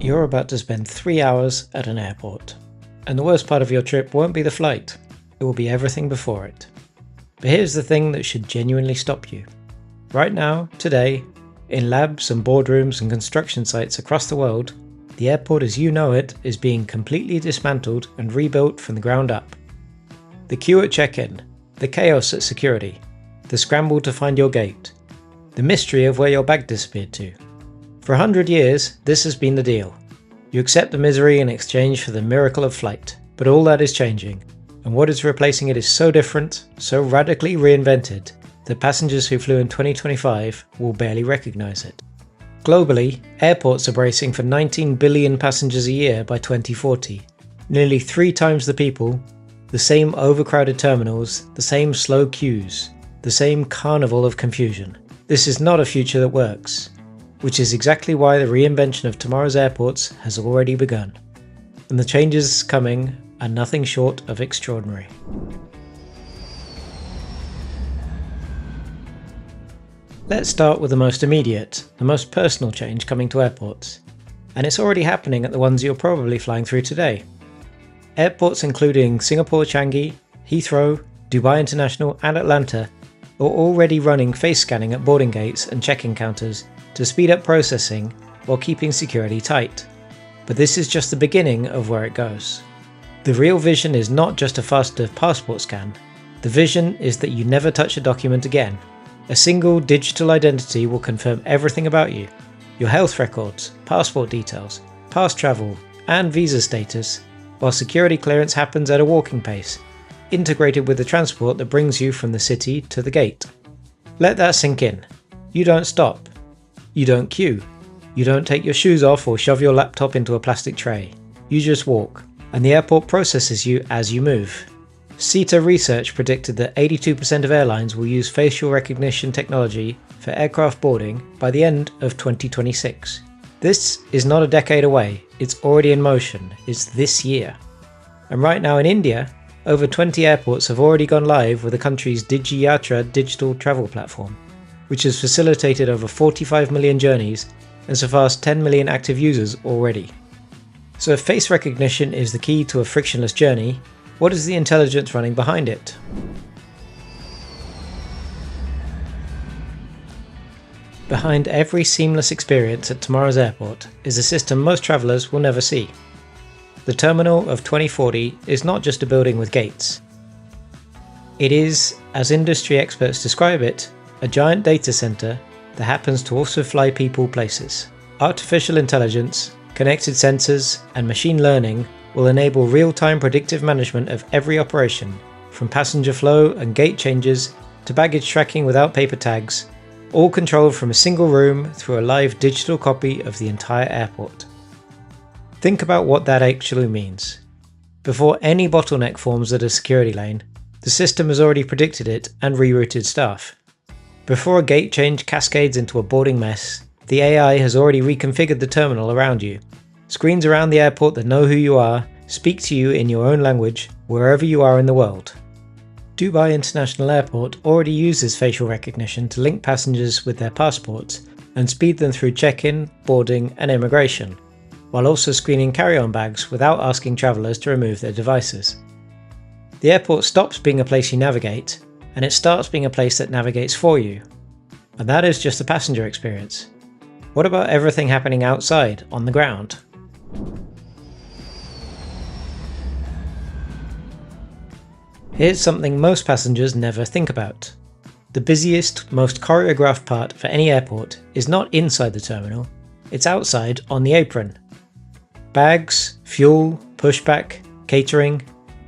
You're about to spend 3 hours at an airport, and the worst part of your trip won't be the flight, it will be everything before it. But here's the thing that should genuinely stop you. Right now, today, in labs and boardrooms and construction sites across the world, the airport as you know it is being completely dismantled and rebuilt from the ground up. The queue at check-in, the chaos at security, the scramble to find your gate, the mystery of where your bag disappeared to. For 100 years, this has been the deal. You accept the misery in exchange for the miracle of flight, but all that is changing, and what is replacing it is so different, so radically reinvented, that passengers who flew in 2025 will barely recognise it. Globally, airports are bracing for 19 billion passengers a year by 2040, nearly 3 times the people, the same overcrowded terminals, the same slow queues, the same carnival of confusion. This is not a future that works, which is exactly why the reinvention of tomorrow's airports has already begun, and the changes coming are nothing short of extraordinary. Let's start with the most immediate, the most personal change coming to airports, and it's already happening at the ones you're probably flying through today. Airports including Singapore Changi, Heathrow, Dubai International and Atlanta are already running face scanning at boarding gates and check-in counters to speed up processing while keeping security tight. But this is just the beginning of where it goes. The real vision is not just a faster passport scan. The vision is that you never touch a document again. A single digital identity will confirm everything about you. Your health records, passport details, past travel, and visa status, while security clearance happens at a walking pace, integrated with the transport that brings you from the city to the gate. Let that sink in. You don't stop. You don't queue. You don't take your shoes off or shove your laptop into a plastic tray. You just walk, and the airport processes you as you move. CETA research predicted that 82% of airlines will use facial recognition technology for aircraft boarding by the end of 2026. This is not a decade away, it's already in motion, it's this year. And right now in India, over 20 airports have already gone live with the country's DigiYatra digital travel platform, which has facilitated over 45 million journeys and surpassed 10 million active users already. So if face recognition is the key to a frictionless journey, what is the intelligence running behind it? Behind every seamless experience at tomorrow's airport is a system most travellers will never see. The terminal of 2040 is not just a building with gates. It is, as industry experts describe it, a giant data centre that happens to also fly people places. Artificial intelligence, connected sensors, and machine learning will enable real-time predictive management of every operation, from passenger flow and gate changes to baggage tracking without paper tags, all controlled from a single room through a live digital copy of the entire airport. Think about what that actually means. Before any bottleneck forms at a security lane, the system has already predicted it and rerouted staff. Before a gate change cascades into a boarding mess, the AI has already reconfigured the terminal around you. Screens around the airport that know who you are speak to you in your own language wherever you are in the world. Dubai International Airport already uses facial recognition to link passengers with their passports and speed them through check-in, boarding and immigration, while also screening carry-on bags without asking travellers to remove their devices. The airport stops being a place you navigate, and it starts being a place that navigates for you. And that is just the passenger experience. What about everything happening outside, on the ground? Here's something most passengers never think about. The busiest, most choreographed part for any airport is not inside the terminal, it's outside on the apron. Bags, fuel, pushback, catering,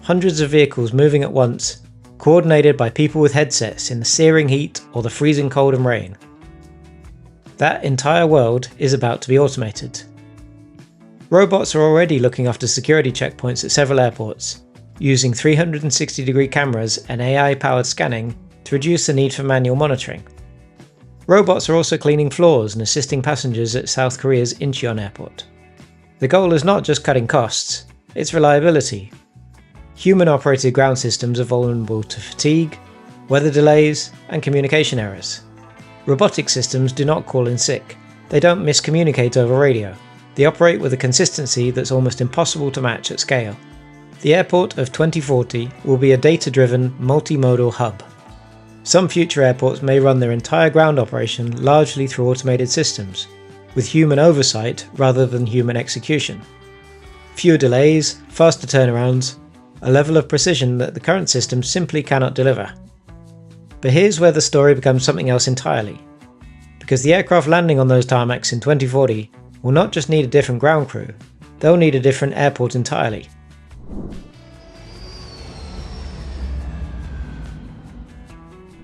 hundreds of vehicles moving at once, coordinated by people with headsets in the searing heat or the freezing cold and rain. That entire world is about to be automated. Robots are already looking after security checkpoints at several airports, using 360-degree cameras and AI-powered scanning to reduce the need for manual monitoring. Robots are also cleaning floors and assisting passengers at South Korea's Incheon Airport. The goal is not just cutting costs, it's reliability. Human-operated ground systems are vulnerable to fatigue, weather delays, and communication errors. Robotic systems do not call in sick. They don't miscommunicate over radio. They operate with a consistency that's almost impossible to match at scale. The airport of 2040 will be a data-driven, multimodal hub. Some future airports may run their entire ground operation largely through automated systems, with human oversight rather than human execution. Fewer delays, faster turnarounds, a level of precision that the current system simply cannot deliver. But here's where the story becomes something else entirely. Because the aircraft landing on those tarmacs in 2040 will not just need a different ground crew, they'll need a different airport entirely.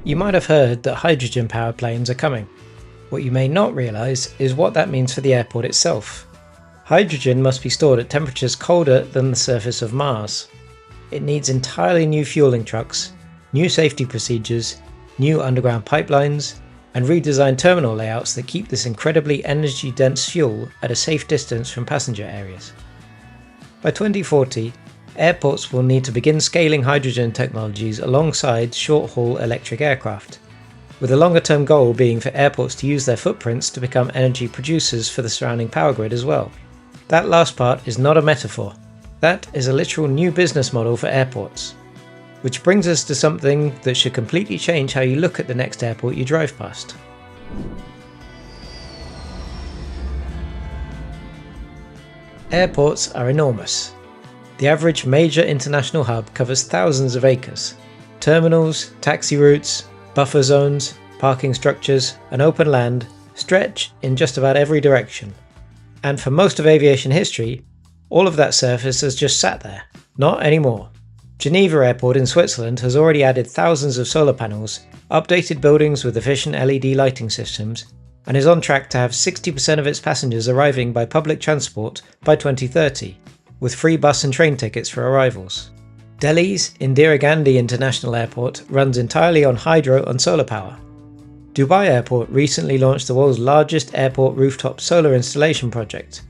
You might have heard that hydrogen-powered planes are coming. What you may not realise is what that means for the airport itself. Hydrogen must be stored at temperatures colder than the surface of Mars. It needs entirely new fueling trucks, new safety procedures, new underground pipelines, and redesigned terminal layouts that keep this incredibly energy-dense fuel at a safe distance from passenger areas. By 2040, airports will need to begin scaling hydrogen technologies alongside short-haul electric aircraft, with a longer-term goal being for airports to use their footprints to become energy producers for the surrounding power grid as well. That last part is not a metaphor. That is a literal new business model for airports. Which brings us to something that should completely change how you look at the next airport you drive past. Airports are enormous. The average major international hub covers thousands of acres. Terminals, taxi routes, buffer zones, parking structures, and open land stretch in just about every direction. And for most of aviation history, all of that surface has just sat there. Not anymore. Geneva Airport in Switzerland has already added thousands of solar panels, updated buildings with efficient LED lighting systems, and is on track to have 60% of its passengers arriving by public transport by 2030, with free bus and train tickets for arrivals. Delhi's Indira Gandhi International Airport runs entirely on hydro and solar power. Dubai Airport recently launched the world's largest airport rooftop solar installation project,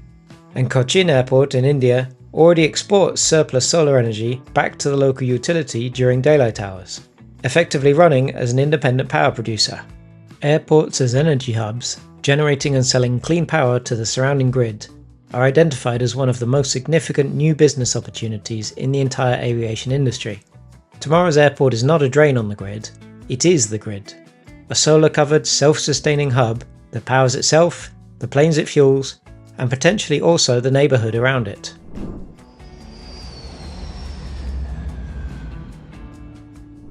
and Cochin Airport in India already exports surplus solar energy back to the local utility during daylight hours, effectively running as an independent power producer. Airports as energy hubs, generating and selling clean power to the surrounding grid, are identified as one of the most significant new business opportunities in the entire aviation industry. Tomorrow's airport is not a drain on the grid, it is the grid. A solar-covered, self-sustaining hub that powers itself, the planes it fuels, and potentially also the neighbourhood around it.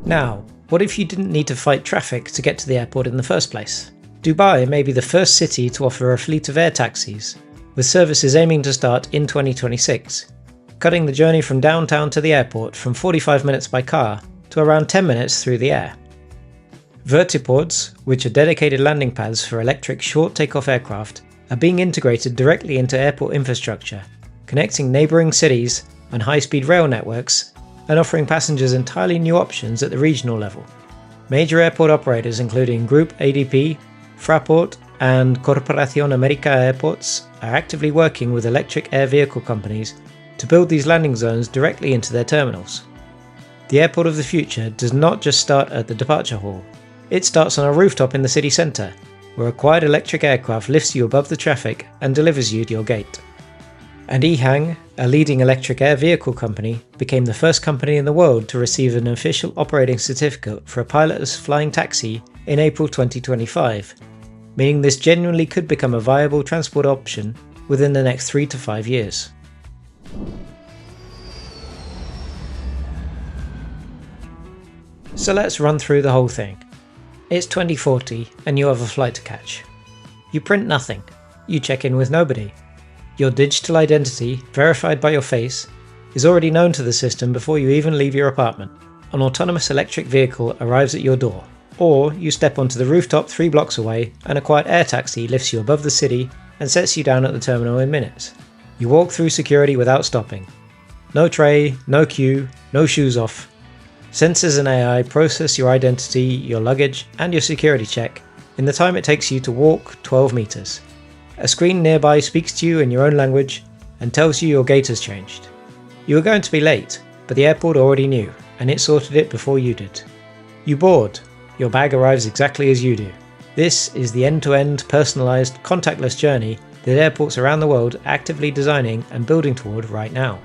Now, what if you didn't need to fight traffic to get to the airport in the first place? Dubai may be the first city to offer a fleet of air taxis, with services aiming to start in 2026, cutting the journey from downtown to the airport from 45 minutes by car to around 10 minutes through the air. Vertiports, which are dedicated landing pads for electric short takeoff aircraft, are being integrated directly into airport infrastructure, connecting neighbouring cities and high-speed rail networks, and offering passengers entirely new options at the regional level. Major airport operators including Group ADP, Fraport, and Corporación América Airports are actively working with electric air vehicle companies to build these landing zones directly into their terminals. The airport of the future does not just start at the departure hall, it starts on a rooftop in the city centre, where a quiet electric aircraft lifts you above the traffic and delivers you to your gate. And EHang, a leading electric air vehicle company, became the first company in the world to receive an official operating certificate for a pilotless flying taxi in April 2025, meaning this genuinely could become a viable transport option within the next 3 to 5 years. So let's run through the whole thing. It's 2040 and you have a flight to catch. You print nothing, you check in with nobody. Your digital identity, verified by your face, is already known to the system before you even leave your apartment. An autonomous electric vehicle arrives at your door, or you step onto the rooftop 3 blocks away and a quiet air taxi lifts you above the city and sets you down at the terminal in minutes. You walk through security without stopping. No tray, no queue, no shoes off. Sensors and AI process your identity, your luggage, and your security check in the time it takes you to walk 12 meters. A screen nearby speaks to you in your own language and tells you your gate has changed. You were going to be late, but the airport already knew, and it sorted it before you did. You board. Your bag arrives exactly as you do. This is the end-to-end, personalised, contactless journey that airports around the world are actively designing and building toward right now.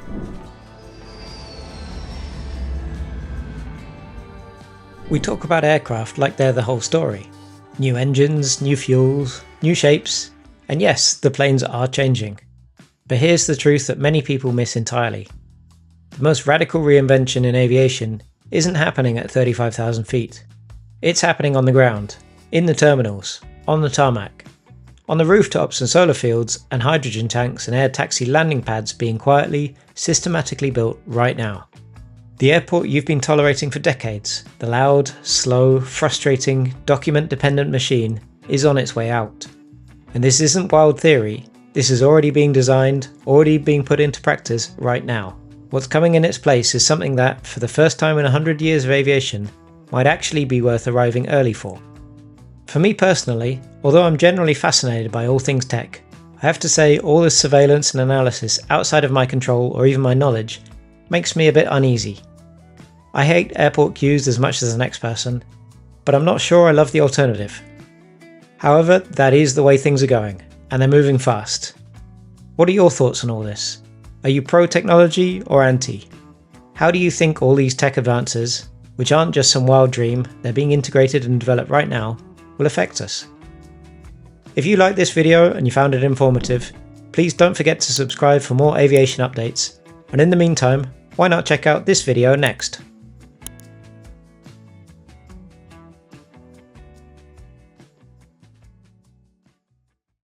We talk about aircraft like they're the whole story. New engines, new fuels, new shapes, and yes, the planes are changing. But here's the truth that many people miss entirely. The most radical reinvention in aviation isn't happening at 35,000 feet. It's happening on the ground, in the terminals, on the tarmac, on the rooftops and solar fields and hydrogen tanks and air taxi landing pads being quietly, systematically built right now. The airport you've been tolerating for decades, the loud, slow, frustrating, document-dependent machine, is on its way out. And this isn't wild theory, this is already being designed, already being put into practice right now. What's coming in its place is something that, for the first time in 100 years of aviation, might actually be worth arriving early for. For me personally, although I'm generally fascinated by all things tech, I have to say all this surveillance and analysis outside of my control or even my knowledge makes me a bit uneasy. I hate airport queues as much as the next person, but I'm not sure I love the alternative. However, that is the way things are going, and they're moving fast. What are your thoughts on all this? Are you pro-technology or anti? How do you think all these tech advances, which aren't just some wild dream, they're being integrated and developed right now, will affect us? If you liked this video and you found it informative, please don't forget to subscribe for more aviation updates, and in the meantime, why not check out this video next?